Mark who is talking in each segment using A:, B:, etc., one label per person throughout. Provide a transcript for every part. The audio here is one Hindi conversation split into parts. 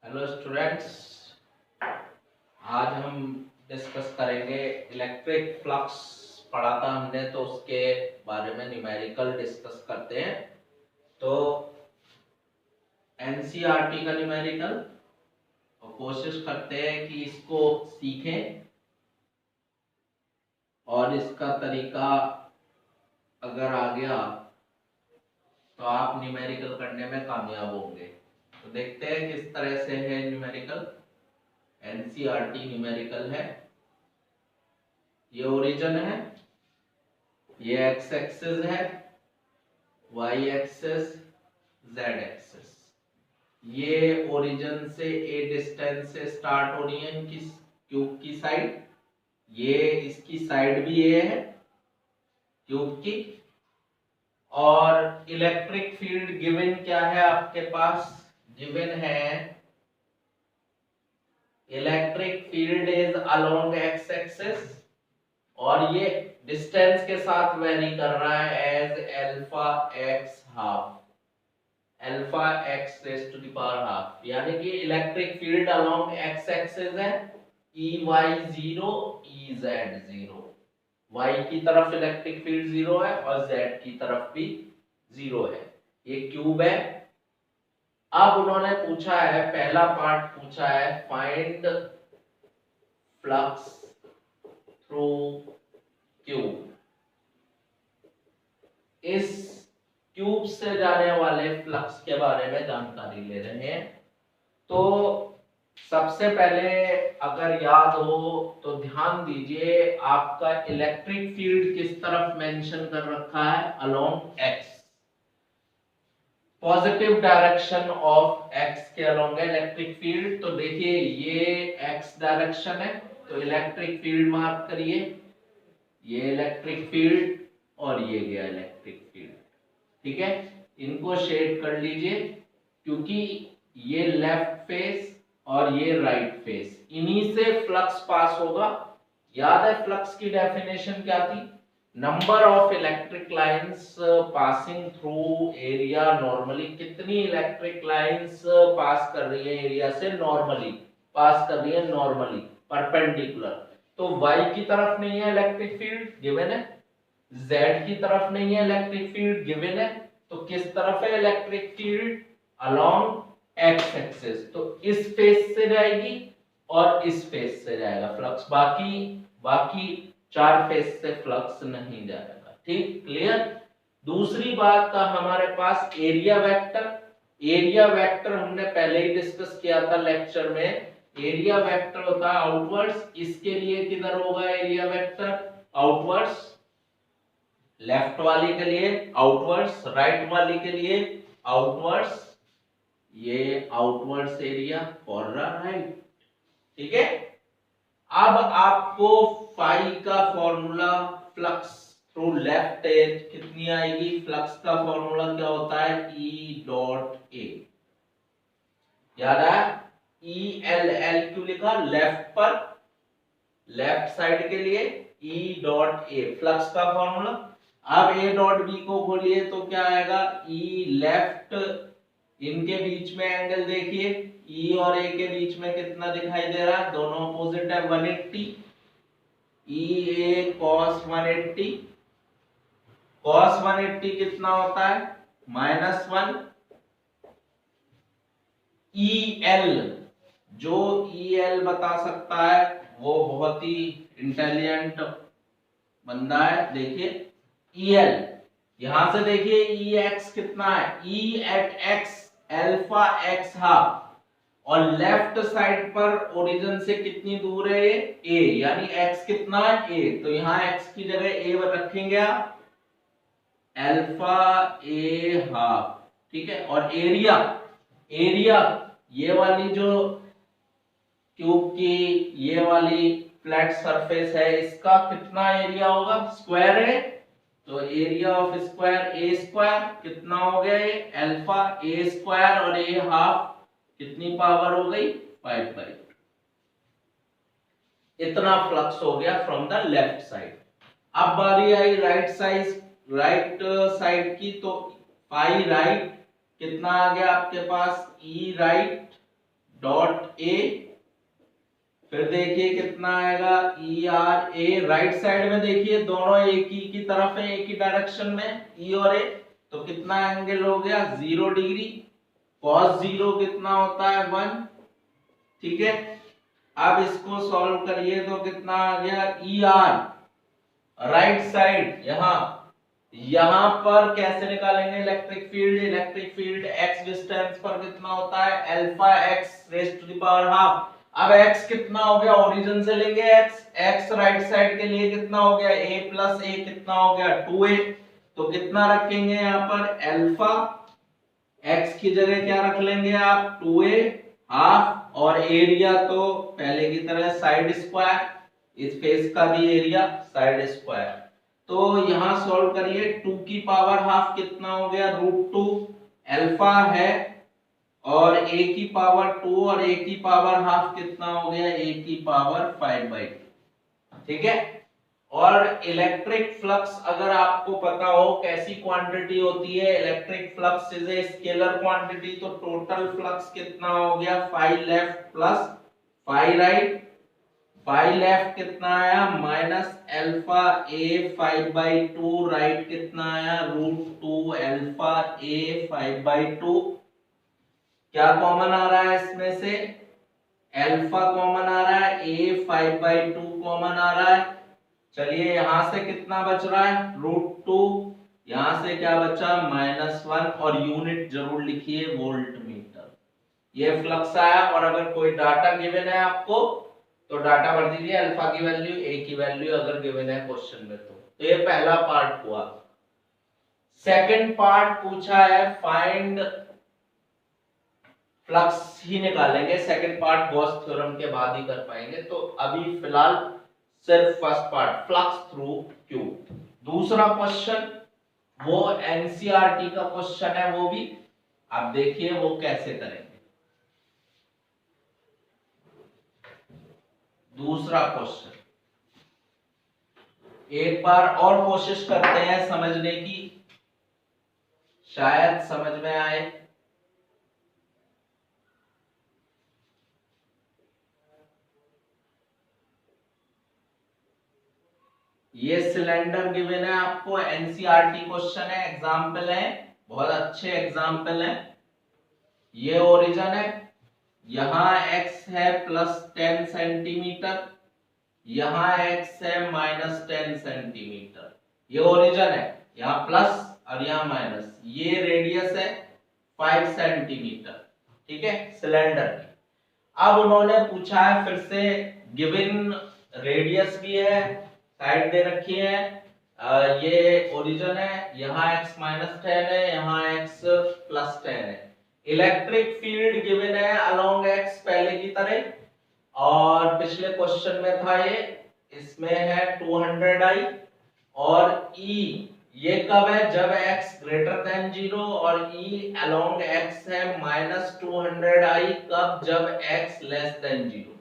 A: हेलो स्टूडेंट्स, आज हम डिस्कस करेंगे इलेक्ट्रिक फ्लक्स। पढ़ा था हमने तो उसके बारे में न्यूमेरिकल डिस्कस करते हैं। तो एनसीईआरटी का न्यूमेरिकल और कोशिश करते हैं कि इसको सीखें और इसका तरीका अगर आ गया तो आप न्यूमेरिकल करने में कामयाब होंगे। तो देखते हैं किस तरह से है न्यूमेरिकल। एनसीईआरटी न्यूमेरिकल है, ये ओरिजिन है, ये एक्स एक्सिस है, वाई एक्सिस, जेड एक्सिस। ये ओरिजिन से ए डिस्टेंस से स्टार्ट हो रही है इनकी क्यूब की साइड। ये इसकी साइड भी ए है क्यूब की। और इलेक्ट्रिक फील्ड गिवन क्या है आपके पास? गिवन है electric field is along x axis और ये डिस्टेंस के साथ वेरी कर रहा है as alpha x half, alpha x raise to the power half. यानी कि electric field along x axis है E y 0 E z 0। Y की तरफ इलेक्ट्रिक फील्ड 0 है और जेड की तरफ भी 0 है। ये क्यूब है। अब उन्होंने पूछा है, पहला पार्ट पूछा है, फाइंड फ्लक्स थ्रू क्यूब। इस क्यूब से जाने वाले फ्लक्स के बारे में जानकारी ले रहे हैं। तो सबसे पहले अगर याद हो तो ध्यान दीजिए, आपका इलेक्ट्रिक फील्ड किस तरफ मेंशन कर रखा है? Along x, positive direction of x के अलोंग है इलेक्ट्रिक फील्ड। तो देखिए ये एक्स डायरेक्शन है, तो इलेक्ट्रिक फील्ड मार्क करिए, ये इलेक्ट्रिक फील्ड और ये गया इलेक्ट्रिक फील्ड। ठीक है, इनको शेड कर लीजिए क्योंकि ये लेफ्ट फेस और ये राइट फेस, इन्हीं से फ्लक्स पास होगा। याद है फ्लक्स की डेफिनेशन क्या थी? Number of electric lines passing through area normally. कितनी इलेक्ट्रिक लाइंस पास कर रही है एरिया से? नॉर्मली पास कर रही है, नॉर्मली परपेंडिकुलर। तो y की तरफ नहीं है इलेक्ट्रिक फील्ड, गिवन है। z की तरफ नहीं है इलेक्ट्रिक फील्ड, गिवन है। तो किस तरफ है electric field? Along x axis. तो इस फेस से जाएगी और इस फेस से जाएगा फ्लक्स। बाकी चार फेस से फ्लक्स नहीं जाएगा। ठीक, क्लियर। दूसरी बात का हमारे पास एरिया वेक्टर। एरिया वेक्टर हमने पहले ही डिस्कस किया था लेक्चर में। एरिया वेक्टर होता है आउटवर्ड्स। इसके लिए किधर होगा एरिया वेक्टर? आउटवर्ड्स। लेफ्ट वाली के लिए आउटवर्ड्स, राइट वाली के लिए आउटवर्ड्स। ये आउटवर्ड्स एरिया फॉर राइट। ठीक है। अब आपको फाई का formula, flux through left edge कितनी आएगी? फ्लक्स का फॉर्मूला क्या होता है? E dot A. याद है? ई एल एल क्यों लिखा? लेफ्ट पर, लेफ्ट साइड के लिए ई डॉट ए फ्लक्स का फॉर्मूला। अब ए डॉट बी को खोलिए तो क्या आएगा? ई लेफ्ट, इनके बीच में एंगल देखिए, ई और ए के बीच में कितना दिखाई दे रहा है? दोनों अपोजिट है, 180। ई ए कॉस 180, कॉस 180 कितना होता है? -1। ई एल, जो ई एल बता सकता है वो बहुत ही इंटेलिजेंट बंदा है। देखिए ई एल, यहां से देखिए ई एक्स कितना है? E at x alpha x half. और लेफ्ट साइड पर ओरिजिन से कितनी दूर है? ए, यानी x कितना है? a। तो यहां x की जगह a रखेंगे आप, अल्फा ए हाफ। ठीक है। और एरिया, एरिया ये वाली जो क्यूब की ये वाली फ्लैट सरफेस है, इसका कितना एरिया होगा? स्क्वायर है, तो area of square A square कितना हो गया? ये अल्फा ए स्क्वायर और ए हाफ कितनी पावर हो गई? 5/2। इतना फ्लक्स हो गया फ्रॉम द लेफ्ट साइड। अब बारी आई राइट साइड की, तो पाई राइट कितना आ गया आपके पास? ई राइट डॉट ए, फिर देखिए कितना आएगा E R A, right side में देखिए दोनों एक ही की तरफ है, एक ही डायरेक्शन में ई और ए, तो कितना एंगल हो गया 0 डिग्री, cos 0 कितना होता है 1, ठीक है। अब इसको सॉल्व करिए तो कितना आ गया ई आर राइट साइड, यहां पर कैसे निकालेंगे इलेक्ट्रिक फील्ड x डिस्टेंस पर कितना होता है alpha x raise to the power half. अब x कितना हो गया, ओरिजिन से लेंगे x राइट साइड के लिए कितना हो गया a प्लस a, कितना हो गया 2a, तो कितना रखेंगे यहाँ पर अल्फा x की जगह क्या रख लेंगे आप 2a हाफ, और एरिया तो पहले की तरह साइड स्क्वायर, इस फेस का भी एरिया साइड स्क्वायर। तो यहां सॉल्व करिए 2 की पावर हाफ कितना हो गया √2, अल्फा है और a की पावर 2 और a की पावर हाफ कितना हो गया a की पावर 5/2, ठीक है। और इलेक्ट्रिक फ्लक्स अगर आपको पता हो कैसी क्वांटिटी होती है, electric flux is a scalar quantity, तो टोटल फ्लक्स कितना हो गया phi left plus phi right, phi left कितना आया माइनस अल्फा a 5/2, राइट कितना आया √2 अल्फा a 5/2। क्या कॉमन आ रहा है इसमें से, अल्फा कॉमन आ रहा है, a 5/2 कॉमन आ रहा है। चलिए यहां से कितना बच रहा है √2, यहां से क्या बचा -1, और यूनिट जरूर लिखिए वोल्ट मीटर। ये फ्लक्स आया, और अगर कोई डाटा गिवन है आपको तो डाटा भर दीजिए, अल्फा की वैल्यू a की वैल्यू अगर गिवन है क्वेश्चन में तो ये पहला पार्ट हुआ। सेकंड पार्ट पूछा है फाइंड फ्लक्स ही निकालेंगे, सेकंड पार्ट गॉस थ्योरम के बाद ही कर पाएंगे, तो अभी फिलहाल सिर्फ first part flux through tube. दूसरा क्वेश्चन वो एनसीईआरटी का क्वेश्चन है, वो भी आप देखिए वो कैसे करेंगे। दूसरा क्वेश्चन एक बार और कोशिश करते हैं समझने की, शायद समझ में आए। ये सिलेंडर गिवन है आपको, एनसीईआरटी क्वेश्चन है, एग्जाम्पल है, बहुत अच्छे एग्जाम्पल है। ये ओरिजिन है, यहां x है +10 सेंटीमीटर, यहां x है -10 सेंटीमीटर, ये ओरिजिन है, यहां प्लस और यहां माइनस, ये रेडियस है 5 सेंटीमीटर, ठीक है सिलेंडर की। अब उन्होंने पूछा है फिर से, गिवन रेडियस भी है, साइड दे रखी है, ये ओरिजिन है, यहाँ x -10 है, यहाँ x +10 है। इलेक्ट्रिक फील्ड गिवन है अलोंग x पहले की तरह, और पिछले क्वेश्चन में था ये, इसमें है 200i, और E ये कब है जब x ग्रेटर देन 0, और E अलोंग x है -200i कब, जब x लेस देन 0।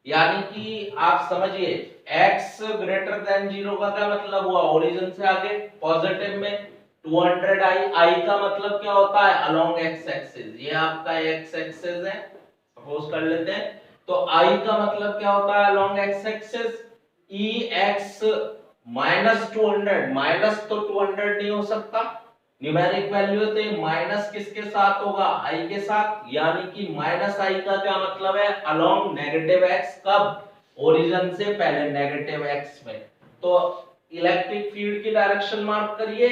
A: यानी कि आप समझिए x ग्रेटर देन 0 का क्या मतलब हुआ, ओरिजिन से आगे पॉजिटिव में 200i, i का मतलब क्या होता है अलोंग x एक्सिस, ये आपका x एक्सिस है सपोज कर लेते हैं, तो i का मतलब क्या होता है along x axis, ex -200, minus तो 200 नहीं हो सकता, न्यूमेरिक वैल्यू तो माइनस किसके साथ होगा i के साथ, यानी कि -i का क्या मतलब है अलोंग नेगेटिव x, कब ओरिजिन से पहले नेगेटिव x में। तो इलेक्ट्रिक फील्ड की डायरेक्शन मार्क करिए,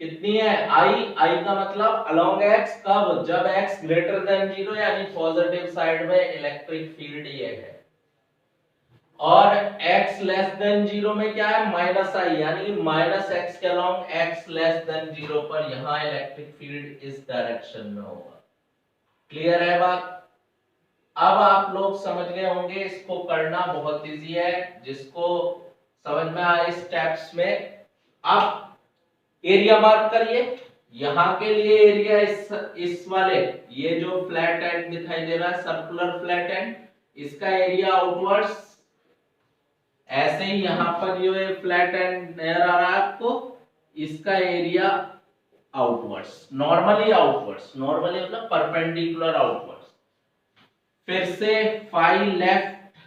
A: कितनी है i का मतलब अलोंग x, कब जब x ग्रेटर देन 0, यानी पॉजिटिव साइड में इलेक्ट्रिक फील्ड ये है, और x लेस देन 0 में क्या है -i, यानी -x के अलोंग x लेस देन 0 पर यहां इलेक्ट्रिक फील्ड इस डायरेक्शन में होगा। क्लियर है बात। अब आप लोग समझ गए होंगे, इसको करना बहुत इजी है, जिसको समझ में आए स्टेप्स में। अब एरिया मार्क करिए, यहां के लिए एरिया इस वाले, ये जो फ्लैट एंड दिखाई दे रहा है सर्कुलर फ्लैट एंड, इसका एरिया आउटवर्ड्स, ऐसे ही यहां पर ये फ्लैट एंड नजर आ रहा है आपको, इसका area outwards, normally outwards, normally मतलब परपेंडिकुलर आउटवर्ड्स। फिर से फाई लेफ्ट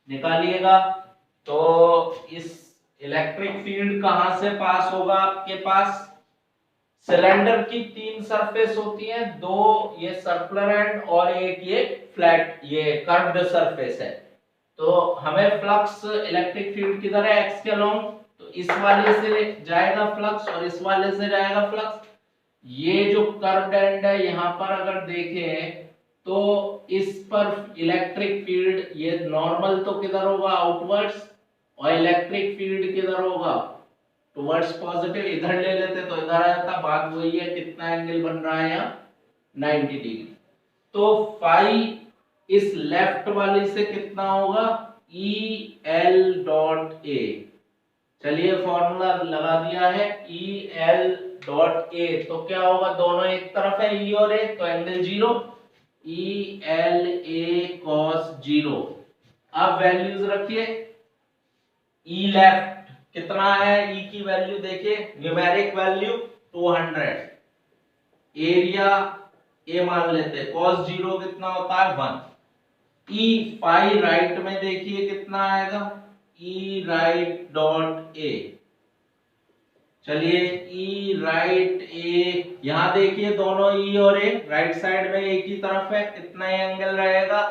A: निकालिएगा। तो इस इलेक्ट्रिक फील्ड कहां से पास होगा? आपके पास सिलेंडर की 3 सरफेस होती हैं, 2 ये सर्कुलर एंड और एक ये फ्लैट, ये कर्व्ड सरफेस है। तो हमें फ्लक्स इलेक्ट्रिक फील्ड किधर है? एक्स के अलोंग। तो इस वाले से जाएगा फ्लक्स और इस वाले से जाएगा फ्लक्स। ये जो कर्व्ड एंड है यहां पर अगर देखें तो इस पर इलेक्ट्रिक फील्ड ये नॉर्मल तो किधर होगा? आउटवर्ड्स। और इलेक्ट्रिक फील्ड किधर होगा? Towards positive. इधर ले लेते तो इधर आ जाता। बात वही है, कितना एंगल बन रहा है यहाँ? 90 डिग्री। तो फाई इस लेफ्ट वाली से कितना होगा? E L dot A. चलिए फॉर्मूला लगा दिया है, ई एल डॉट ए। तो क्या होगा? दोनों एक तरफ है ई और ए, तो angle 0, E L A cos 0। अब वैल्यूज रखिए। ई लेफ्ट कितना है? ई की वैल्यू देखिए, न्यूमेरिक वैल्यू 200। एरिया ए मान लेते, cos 0 कितना होता है? 1। ई फाई राइट में देखिए कितना आएगा? ई राइट डॉट ए। चलिए ई राइट ए, यहां देखिए दोनों ई और ए राइट साइड में एक ही तरफ है, कितना एंगल रहेगा?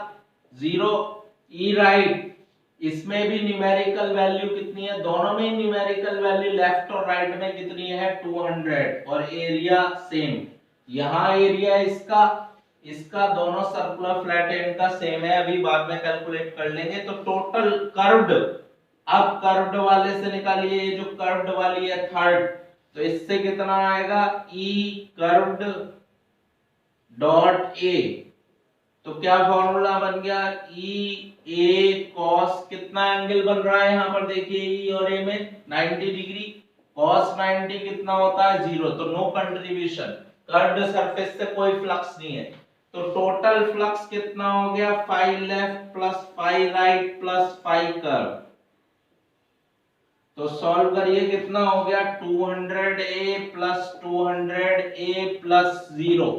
A: 0। ई राइट इसमें भी न्यूमेरिकल वैल्यू कितनी है? दोनों में न्यूमेरिकल वैल्यू लेफ्ट और राइट में कितनी है? 200। और एरिया सेम, यहां एरिया इसका इसका दोनों सर्कुलर फ्लैट एंड का सेम है, अभी बाद में कैलकुलेट कर लेंगे। तो टोटल कर्व्ड, अब कर्व्ड वाले से निकालिए, ये जो कर्व्ड वाली है थर्ड, तो इससे कितना आएगा? ई कर्व्ड डॉट ए। तो क्या फॉर्मूला बन गया? ई ए कॉस, कितना एंगल बन रहा है यहां पर देखिए ई और ए में? 90 डिग्री। कॉस 90 कितना होता है? 0। तो नो कंट्रीब्यूशन, कर्व्ड सरफेस से कोई फ्लक्स नहीं है। तो टोटल फ्लक्स कितना हो गया? Phi left plus phi right plus phi curve. तो सॉल्व करिए, कितना हो गया? 200a प्लस 200a प्लस 0,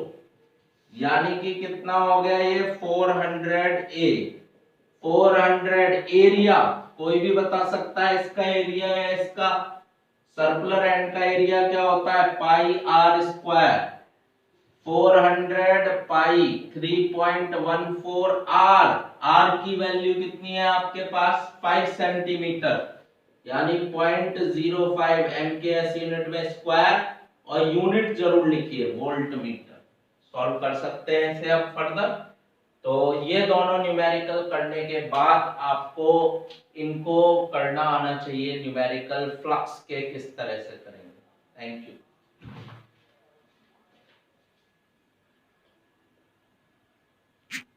A: यानी कि कितना हो गया ये? 400a। 400 एरिया कोई भी बता सकता है, इसका एरिया है, इसका सर्कुलर एंड का एरिया क्या होता है? Pi r square. 400 pi 3.14 r. R की वैल्यू कितनी है आपके पास? 5 सेंटीमीटर, यानी 0.05 MKS यूनिट में स्क्वायर। और यूनिट जरूर लिखिए, वोल्ट मीटर। सॉल्व कर सकते हैं इसे अब फर्दर। तो ये दोनों न्यूमेरिकल करने के बाद आपको इनको करना आना चाहिए, न्यूमेरिकल फ्लक्स के किस तरह से करेंगे। Thank you.